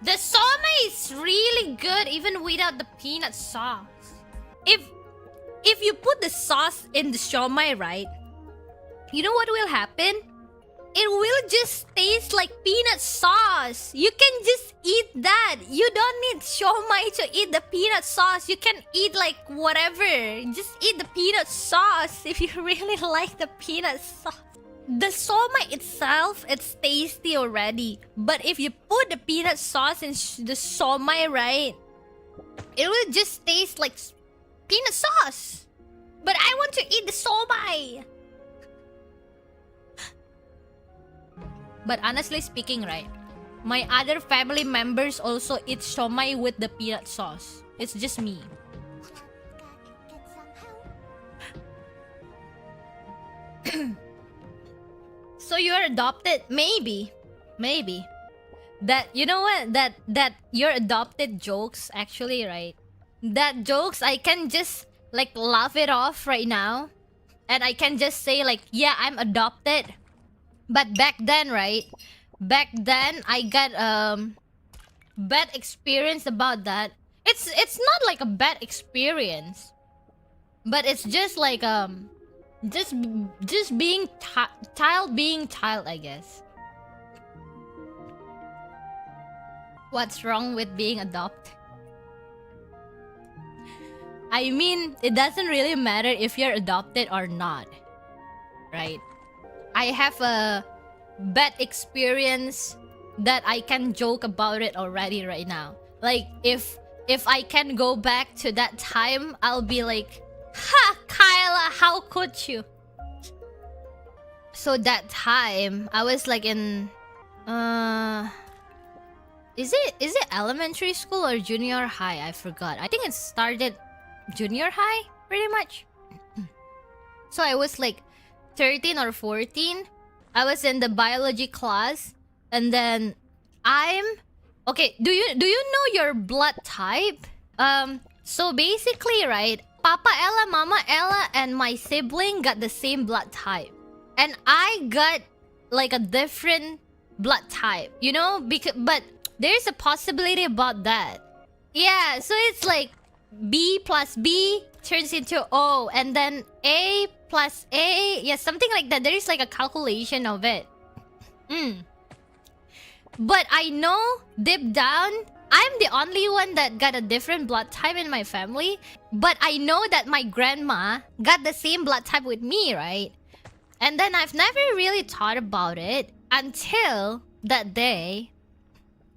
The siomay is really good even without the peanut sauce. If you put the sauce in the siomay, right? You know what will happen? It will just taste like peanut sauce. You can just eat that. You don't need siomay to eat the peanut sauce. You can eat like whatever. Just eat the peanut sauce if you really like the peanut sauce. The siomay itself, it's tasty already. But if you put the peanut sauce in the siomay, right? It will just taste like peanut sauce. But I want to eat the siomay. But honestly speaking, right? My other family members also eat siomay with the peanut sauce. It's just me. So you're adopted? Maybe. Maybe. That, you know what? That your adopted jokes, actually, right? That jokes, I can just like laugh it off right now. And I can just say like, yeah, I'm adopted. But back then, right? Back then, I got bad experience about that. It's not like a bad experience, but it's just like just being child, I guess. What's wrong with being adopted? I mean, it doesn't really matter if you're adopted or not, right? I have a bad experience that I can joke about it already right now. Like, if I can go back to that time, I'll be like, ha, Kaela, how could you? So that time, I was like in is it elementary school or junior high? I forgot. I think it started junior high, pretty much. So I was like 13 or 14. I was in the biology class, and then okay, do you know your blood type? So basically, right, Papa Ella, Mama Ella, and my sibling got the same blood type. And I got like a different blood type, you know? But there's a possibility about that. Yeah, so it's like B plus B turns into O, and then A plus A, yeah, something like that. There is like a calculation of it. But I know, deep down, I'm the only one that got a different blood type in my family. But I know that my grandma got the same blood type with me, right? And then I've never really thought about it until that day.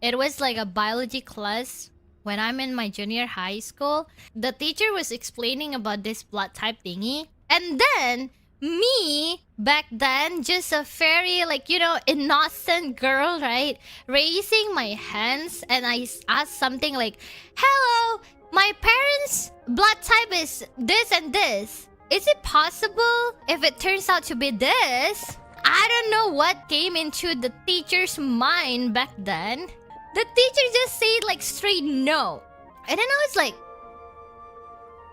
It was like a biology class when I'm in my junior high school. The teacher was explaining about this blood type thingy. And then, me, back then, just a very, like, you know, innocent girl, right? Raising my hands, and I asked something like, hello, my parents' blood type is this and this. Is it possible if it turns out to be this? I don't know what came into the teacher's mind back then. The teacher just said like straight no. And then I was like,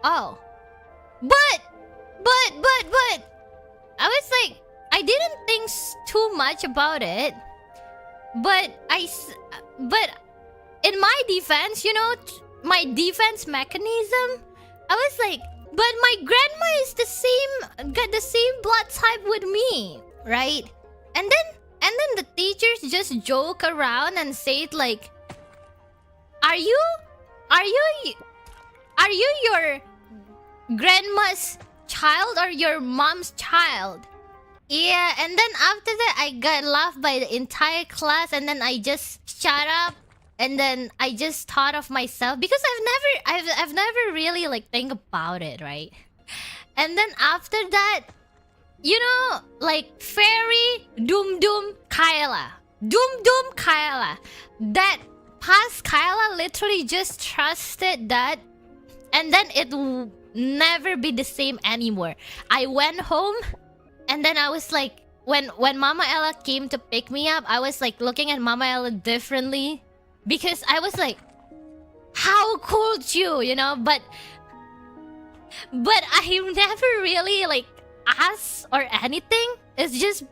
oh. But I was like, I didn't think too much about it. But in my defense, you know, my defense mechanism, I was like, but my grandma is got the same blood type with me, right? And then the teachers just joke around and say it like, are you your grandma's child or your mom's child? Yeah, and then after that I got laughed by the entire class, and then I just shut up, and then I just thought of myself because I've never really like think about it, right? And then after that, you know, like fairy doom Kaela. Doom Kaela. That past Kaela literally just trusted that, and then it will never be the same anymore. I went home, and then I was like, when Mama Ella came to pick me up, I was like looking at Mama Ella differently, because I was like, how could you know? But I never really like asked or anything. It's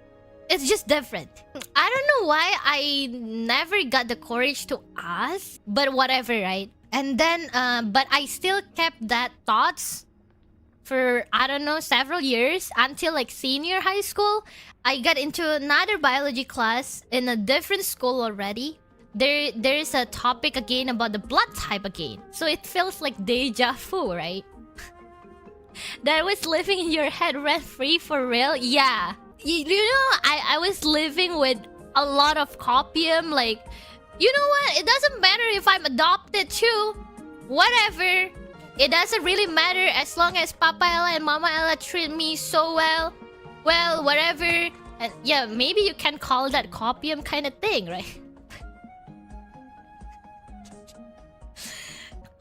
It's just different. I don't know why I never got the courage to ask, but whatever, right? And then, but I still kept that thoughts for, I don't know, several years until like senior high school. I got into another biology class in a different school already. There's a topic again about the blood type again. So it feels like deja vu, right? That was living in your head rent-free for real? Yeah. You know, I was living with a lot of copium. Like, you know what? It doesn't matter if I'm adopted too. Whatever. It doesn't really matter as long as Papa Ella and Mama Ella treat me so well. Well, whatever. And yeah, maybe you can call that copium kind of thing, right?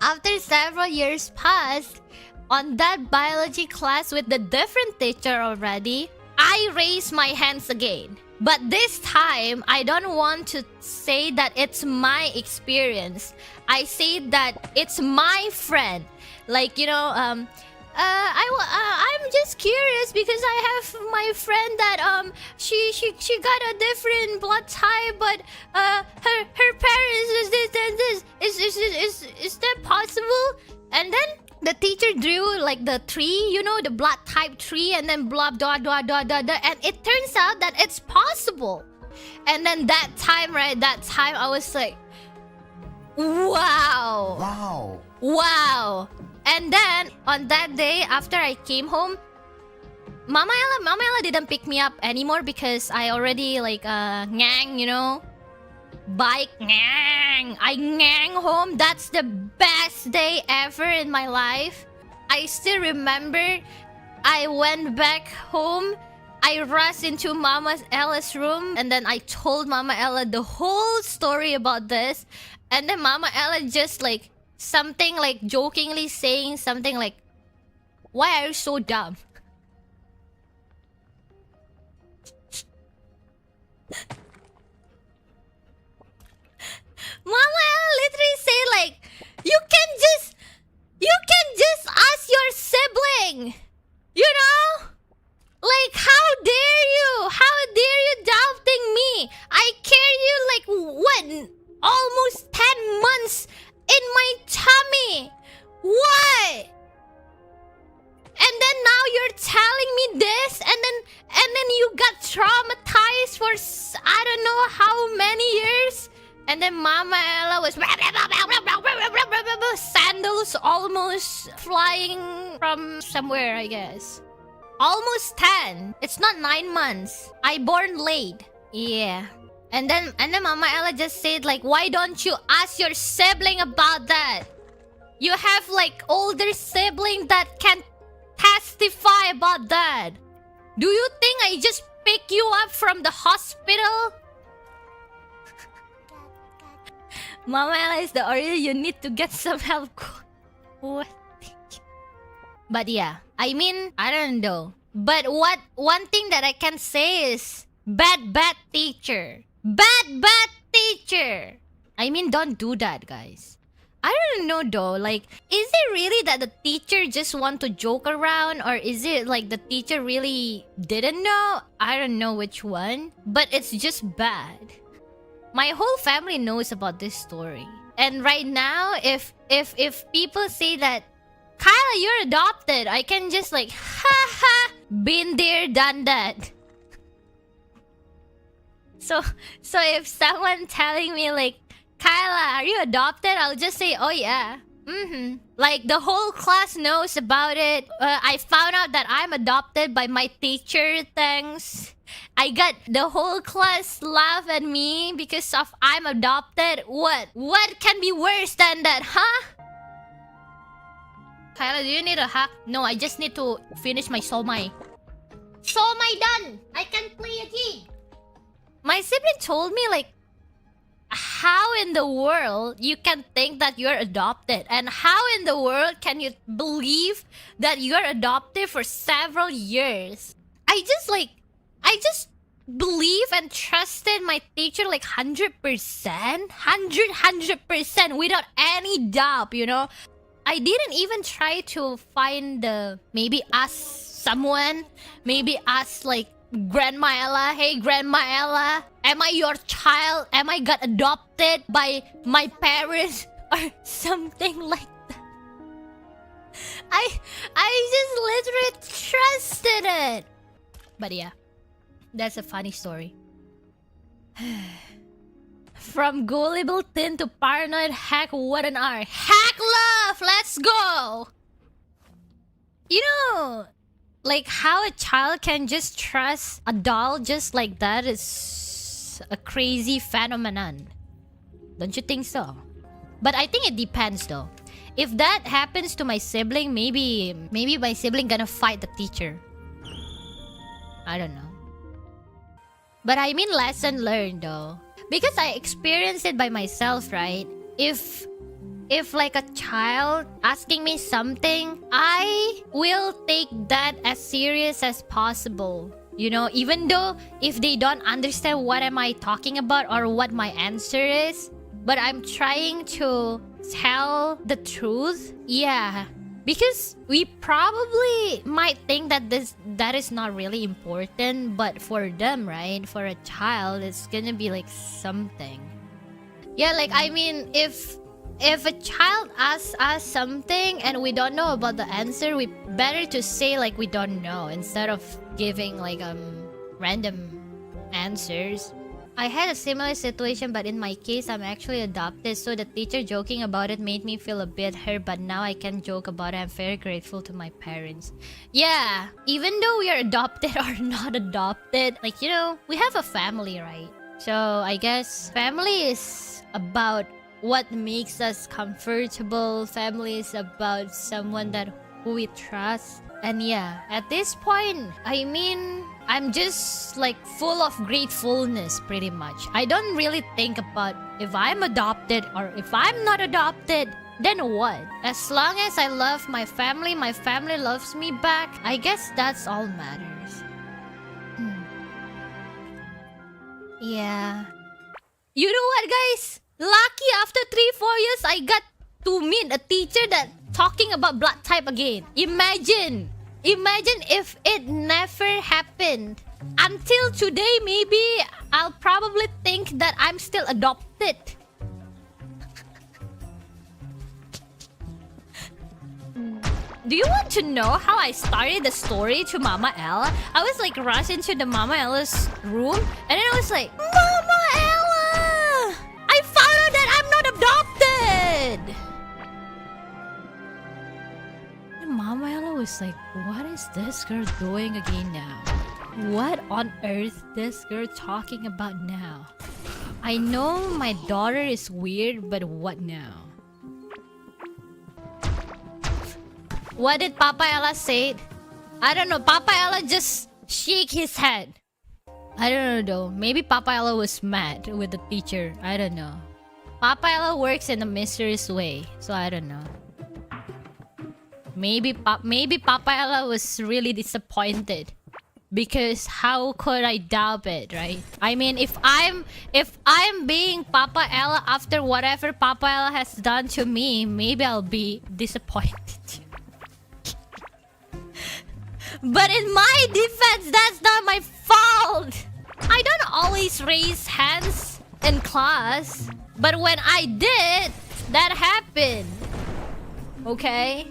After several years passed, on that biology class with the different teacher already, I raised my hands again. But this time, I don't want to say that it's my experience. I say that it's my friend. Like, you know, I'm just curious because I have my friend that she got a different blood type, but her parents is this and this. Is that possible? And then the teacher drew like the tree, you know, the blood type tree, and then blah blah blah blah blah blah, and it turns out that it's possible. And then that time I was like, wow. And then on that day after I came home, Mama Ella didn't pick me up anymore because I already like ngang, you know, bike ngang. I ngang home. That's the best day ever in my life. I still remember I went back home. I rushed into Mama Ella's room and then I told Mama Ella the whole story about this. And then Mama Ella just like something like jokingly saying something like, "Why are you so dumb?" Mama Ella literally say like, you can just ask your sibling, you know? Like, how dare you doubting me? I carry you like what, almost 10 months in my tummy. What? And then now you're telling me this, and then you got traumatized for I don't know how many years. And then Mama Ella was sandals almost flying from somewhere, I guess. Almost 10. It's not 9 months. I born late. Yeah. And then Mama Ella just said like, why don't you ask your sibling about that? You have like older sibling that can testify about that. Do you think I just pick you up from the hospital? Mama Ella is the original. You need to get some help. What? But yeah, I mean, I don't know. But one thing that I can say is bad teacher. Bad teacher. I mean, don't do that, guys. I don't know though, like, is it really that the teacher just want to joke around, or is it like the teacher really didn't know? I don't know which one, but it's just bad. My whole family knows about this story. And right now, if people say that, Kaela, you're adopted, I can just like, ha, been there, done that. So if someone telling me like, Kaela, are you adopted? I'll just say, oh yeah. Like the whole class knows about it. I found out that I'm adopted by my teacher, thanks. I got the whole class laugh at me because of I'm adopted. What can be worse than that, huh? Kaela, do you need a hack? No, I just need to finish my siomay. Siomay done! I can play a game! My sibling told me like, how in the world you can think that you're adopted? And how in the world can you believe that you're adopted for several years? I just believe and trusted my teacher like 100%. 100% without any doubt, you know? I didn't even try to find maybe ask someone, maybe ask like Grandma Ella, hey Grandma Ella, am I your child? Am I got adopted by my parents or something like that? I just literally trusted it. But yeah, that's a funny story. From gullible teen to paranoid hack, what an art. Hack love, let's go. You know, like how a child can just trust a doll just like that is a crazy phenomenon. Don't you think so? But I think it depends though. If that happens to my sibling, maybe my sibling gonna fight the teacher. I don't know. But I mean lesson learned though. Because I experienced it by myself, right? If like a child asking me something, I will take that as serious as possible. You know, even though if they don't understand what am I talking about or what my answer is, but I'm trying to tell the truth. Yeah. Because we probably might think that that is not really important, but for them, right? For a child, it's gonna be like something. Yeah, like I mean, if a child asks us something and we don't know about the answer, we better to say like we don't know instead of giving like random answers. I had a similar situation, but in my case, I'm actually adopted, so the teacher joking about it made me feel a bit hurt, but now I can joke about it. I'm very grateful to my parents. Yeah, even though we are adopted or not adopted, like, you know, we have a family, right? So I guess family is about what makes us comfortable. Family is about someone who we trust. And yeah, at this point, I mean, I'm just like full of gratefulness pretty much. I don't really think about if I'm adopted or if I'm not adopted, then what? As long as I love my family loves me back, I guess that's all matters. Yeah. You know what, guys? Lucky after 3-4 years, I got to meet a teacher that talking about blood type again. Imagine if it never happened. Until today, maybe I'll probably think that I'm still adopted. Do you want to know how I started the story to Mama Ella? I was like rushed into the Mama Ella's room and then I was like, Mama Ella! I found out that I'm not adopted! Mama Ella was like, what is this girl doing again now? What on earth this girl talking about now? I know my daughter is weird, but what now? What did Papa Ella say? I don't know. Papa Ella just shake his head. I don't know though. Maybe Papa Ella was mad with the teacher. I don't know. Papa Ella works in a mysterious way, so I don't know. Maybe Papa Ella was really disappointed because how could I doubt it, right? I mean, if I'm being Papa Ella after whatever Papa Ella has done to me, maybe I'll be disappointed. But in my defense, that's not my fault. I don't always raise hands in class, but when I did, that happened. Okay?